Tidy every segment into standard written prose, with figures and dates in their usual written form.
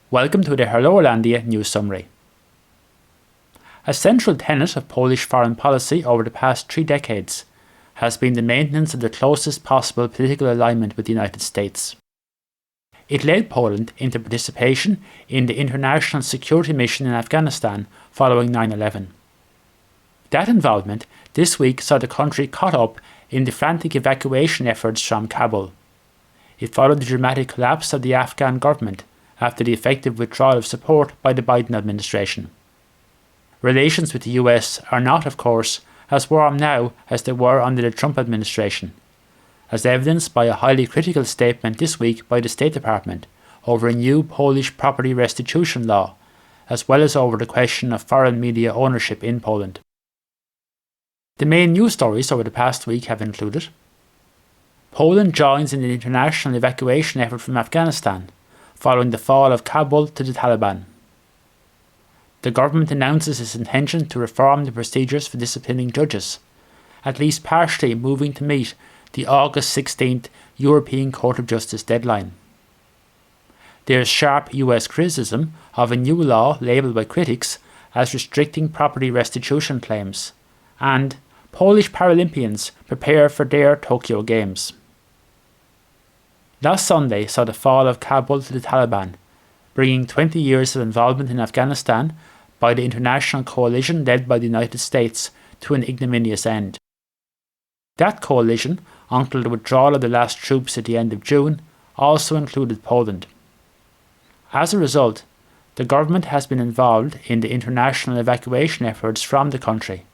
Welcome to the Irlandia news summary. A central tenet of Polish foreign policy over the past 3 decades has been the maintenance of the closest possible political alignment with the United States. It led Poland into participation in the international security mission in Afghanistan following 9/11. That involvement this week saw the country caught up in the frantic evacuation efforts from Kabul. It followed the dramatic collapse of the Afghan government after the effective withdrawal of support by the Biden administration. Relations with the US are not, of course, as warm now as they were under the Trump administration, as evidenced by a highly critical statement this week by the State Department over a new Polish property restitution law, as well as over the question of foreign media ownership in Poland. The main news stories over the past week have included: Poland joins in the international evacuation effort from Afghanistan, following the fall of Kabul to the Taliban. The government announces its intention to reform the procedures for disciplining judges, at least partially moving to meet the August 16th European Court of Justice deadline. There is sharp US criticism of a new law labelled by critics as restricting property restitution claims, and Polish paralympians prepare for their Tokyo Games. Last Sunday saw the fall of Kabul to the Taliban, bringing 20 years of involvement in Afghanistan by the international coalition led by the United States to an ignominious end. That coalition, until the withdrawal of the last troops at the end of June, also included Poland. As a result, the government has been involved in the international evacuation efforts from the country,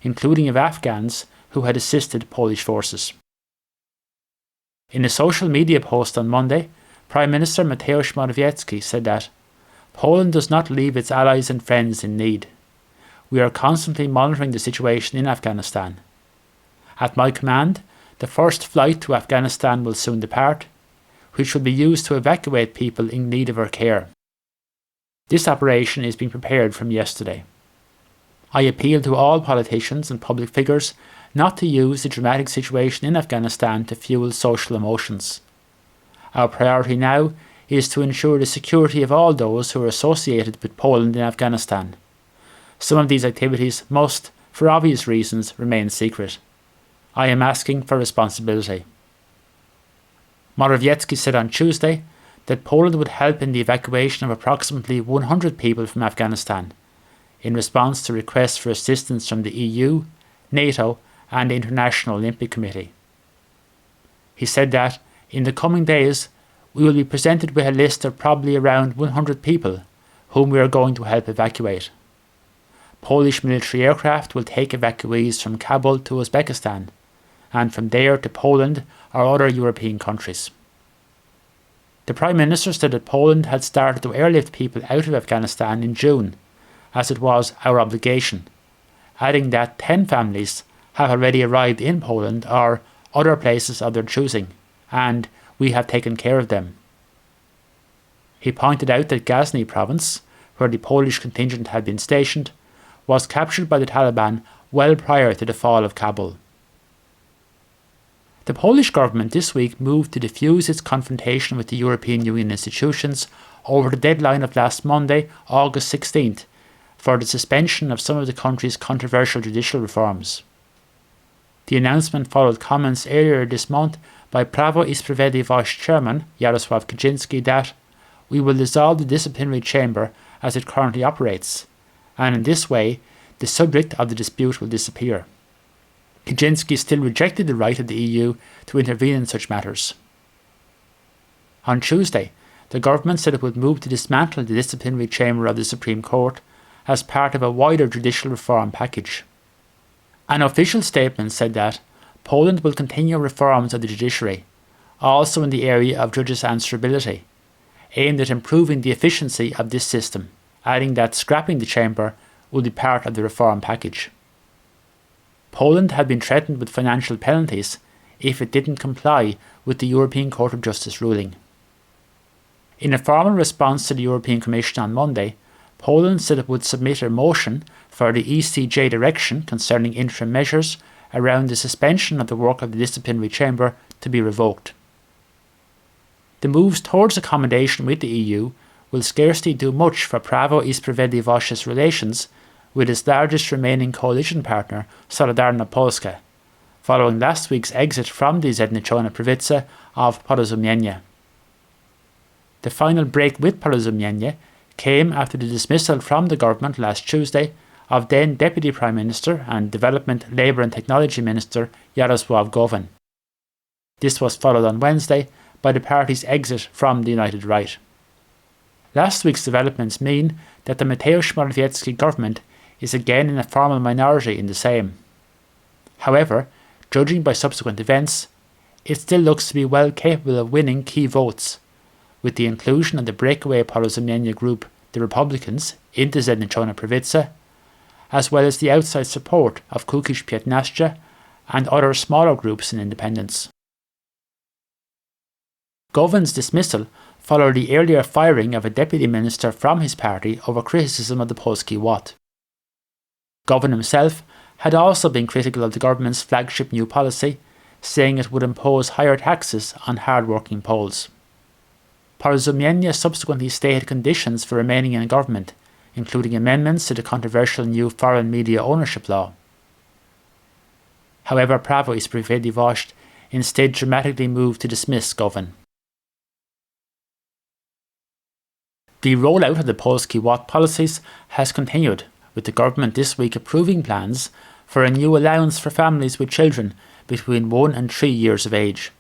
including of Afghans who had assisted Polish forces. In a social media post on Monday, Prime Minister Mateusz Morawiecki said that Poland does not leave its allies and friends in need. We are constantly monitoring the situation in Afghanistan. At my command, the first flight to Afghanistan will soon depart, which will be used to evacuate people in need of our care. This operation is being prepared from yesterday. I appeal to all politicians and public figures not to use the dramatic situation in Afghanistan to fuel social emotions. Our priority now is to ensure the security of all those who are associated with Poland in Afghanistan. Some of these activities must, for obvious reasons, remain secret. I am asking for responsibility. Morawiecki said on Tuesday that Poland would help in the evacuation of approximately 100 people from Afghanistan, in response to requests for assistance from the EU, NATO and the International Olympic Committee. He said that, in the coming days, we will be presented with a list of probably around 100 people whom we are going to help evacuate. Polish military aircraft will take evacuees from Kabul to Uzbekistan, and from there to Poland or other European countries. The Prime Minister said that Poland had started to airlift people out of Afghanistan in June, as it was our obligation, adding that 10 families have already arrived in Poland or other places of their choosing, and we have taken care of them. He pointed out that Ghazni province, where the Polish contingent had been stationed, was captured by the Taliban well prior to the fall of Kabul. The Polish government this week moved to defuse its confrontation with the European Union institutions over the deadline of last Monday, August 16th, for the suspension of some of the country's controversial judicial reforms. The announcement followed comments earlier this month by Prawo i Sprawiedliwość chairman Jarosław Kaczyński that we will dissolve the disciplinary chamber as it currently operates, and in this way the subject of the dispute will disappear. Kaczyński still rejected the right of the EU to intervene in such matters. On Tuesday, the government said it would move to dismantle the disciplinary chamber of the Supreme Court as part of a wider judicial reform package. An official statement said that Poland will continue reforms of the judiciary, also in the area of judges' answerability, aimed at improving the efficiency of this system, adding that scrapping the chamber will be part of the reform package. Poland had been threatened with financial penalties if it didn't comply with the European Court of Justice ruling. In a formal response to the European Commission on Monday, Poland said it would submit a motion for the ECJ direction concerning interim measures around the suspension of the work of the disciplinary chamber to be revoked. The moves towards accommodation with the EU will scarcely do much for Prawo i Sprawiedliwości's relations with its largest remaining coalition partner, Solidarna Polska, following last week's exit from the Zjednoczona Prawica of Porozumienie. The final break with Porozumienie came after the dismissal from the government last Tuesday of then Deputy Prime Minister and Development, Labour and Technology Minister Jarosław Gowin. This was followed on Wednesday by the party's exit from the United Right. Last week's developments mean that the Mateusz Morawiecki government is again in a formal minority in the Sejm. However, judging by subsequent events, it still looks to be well capable of winning key votes, with the inclusion of the breakaway Porozumienie group, the Republicans, into Zjednoczona Prawica, as well as the outside support of Kukiz 15 and other smaller groups and independents. Gowin's dismissal followed the earlier firing of a deputy minister from his party over criticism of the Polski Ład. Gowin himself had also been critical of the government's flagship new policy, saying it would impose higher taxes on hard-working Poles. Porozumienie subsequently stated conditions for remaining in government, including amendments to the controversial new foreign media ownership law. However, Prawo i Sprawiedliwość instead dramatically moved to dismiss Gowin. The rollout of the Polski Ład policies has continued, with the government this week approving plans for a new allowance for families with children between 1 and 3 years of age.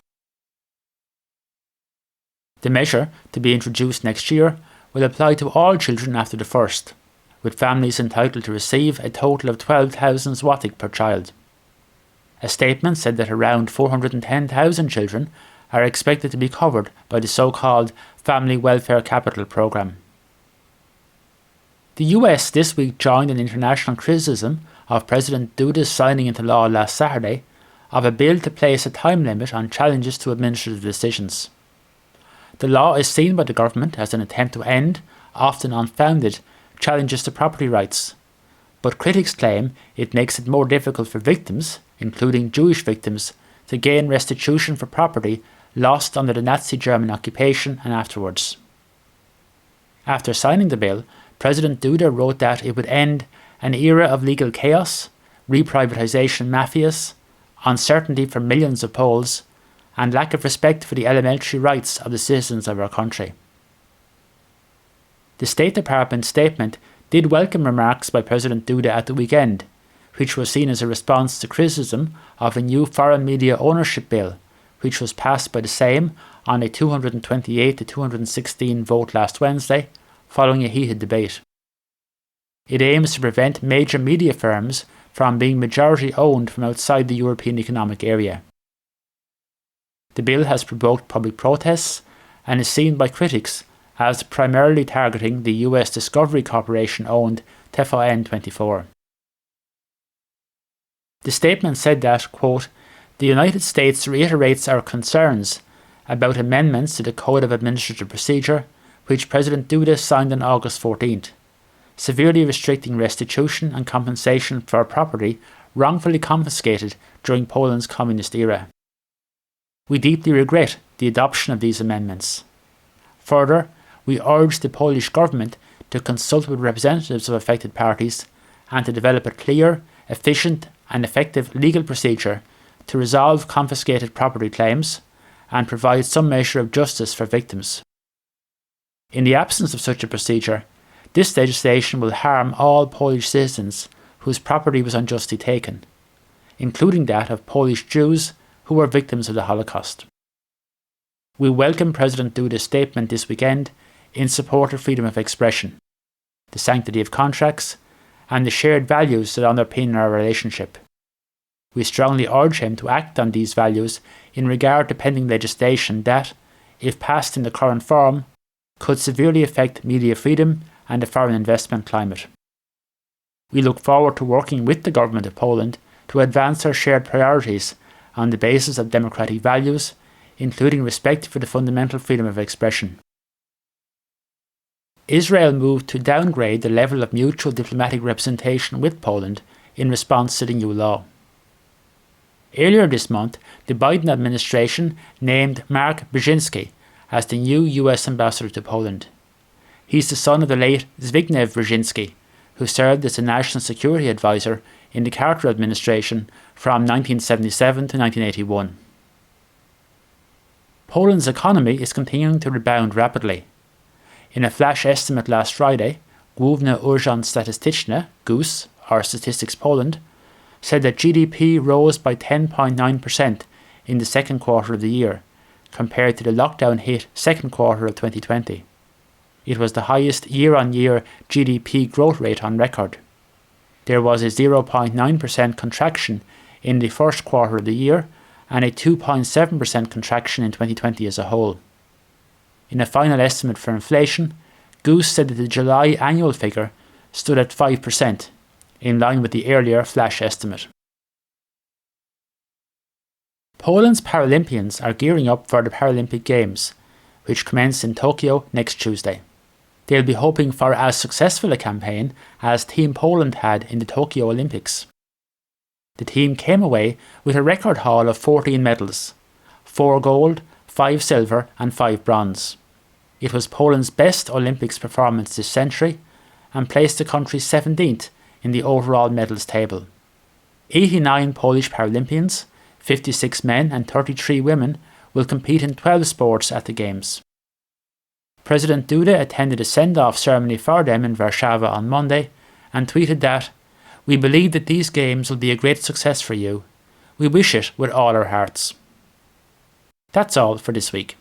The measure, to be introduced next year, will apply to all children after the first, with families entitled to receive a total of 12,000 złotych per child. A statement said that around 410,000 children are expected to be covered by the so-called Family Welfare Capital Programme. The US this week joined in international criticism of President Duda's signing into law last Saturday of a bill to place a time limit on challenges to administrative decisions. The law is seen by the government as an attempt to end, often unfounded, challenges to property rights, but critics claim it makes it more difficult for victims, including Jewish victims, to gain restitution for property lost under the Nazi German occupation and afterwards. After signing the bill, President Duda wrote that it would end an era of legal chaos, reprivatisation mafias, uncertainty for millions of Poles, and lack of respect for the elementary rights of the citizens of our country. The State Department statement did welcome remarks by President Duda at the weekend, which was seen as a response to criticism of a new foreign media ownership bill, which was passed by the Sejm on a 228 to 216 vote last Wednesday, following a heated debate. It aims to prevent major media firms from being majority owned from outside the European Economic Area. The bill has provoked public protests and is seen by critics as primarily targeting the US Discovery Corporation owned TVN24. The statement said that, quote, "The United States reiterates our concerns about amendments to the Code of Administrative Procedure, which President Duda signed on August 14th, severely restricting restitution and compensation for property wrongfully confiscated during Poland's communist era. We deeply regret the adoption of these amendments. Further, we urge the Polish government to consult with representatives of affected parties and to develop a clear, efficient and effective legal procedure to resolve confiscated property claims and provide some measure of justice for victims. In the absence of such a procedure, this legislation will harm all Polish citizens whose property was unjustly taken, including that of Polish Jews who were victims of the Holocaust." We welcome President Duda's statement this weekend in support of freedom of expression, the sanctity of contracts, and the shared values that underpin our relationship. We strongly urge him to act on these values in regard to pending legislation that, if passed in the current form, could severely affect media freedom and the foreign investment climate. We look forward to working with the government of Poland to advance our shared priorities on the basis of democratic values, including respect for the fundamental freedom of expression. Israel moved to downgrade the level of mutual diplomatic representation with Poland in response to the new law. Earlier this month, the Biden administration named Mark Brzezinski as the new US ambassador to Poland. He's the son of the late Zbigniew Brzezinski, who served as the National Security Advisor in the Carter administration from 1977 to 1981. Poland's economy is continuing to rebound rapidly. In a flash estimate last Friday, Główny Urząd Statystyczny, GUS, or Statistics Poland, said that GDP rose by 10.9% in the second quarter of the year, compared to the lockdown-hit second quarter of 2020. It was the highest year-on-year GDP growth rate on record. There was a 0.9% contraction in the first quarter of the year and a 2.7% contraction in 2020 as a whole. In a final estimate for inflation, GUS said that the July annual figure stood at 5%, in line with the earlier flash estimate. Poland's Paralympians are gearing up for the Paralympic Games, which commence in Tokyo next Tuesday. They'll be hoping for as successful a campaign as Team Poland had in the Tokyo Olympics. The team came away with a record haul of 14 medals, 4 gold, 5 silver and 5 bronze. It was Poland's best Olympics performance this century and placed the country 17th in the overall medals table. 89 Polish Paralympians, 56 men and 33 women, will compete in 12 sports at the Games. President Duda attended a send-off ceremony for them in Warszawa on Monday and tweeted that, "We believe that these Games will be a great success for you. We wish it with all our hearts." That's all for this week.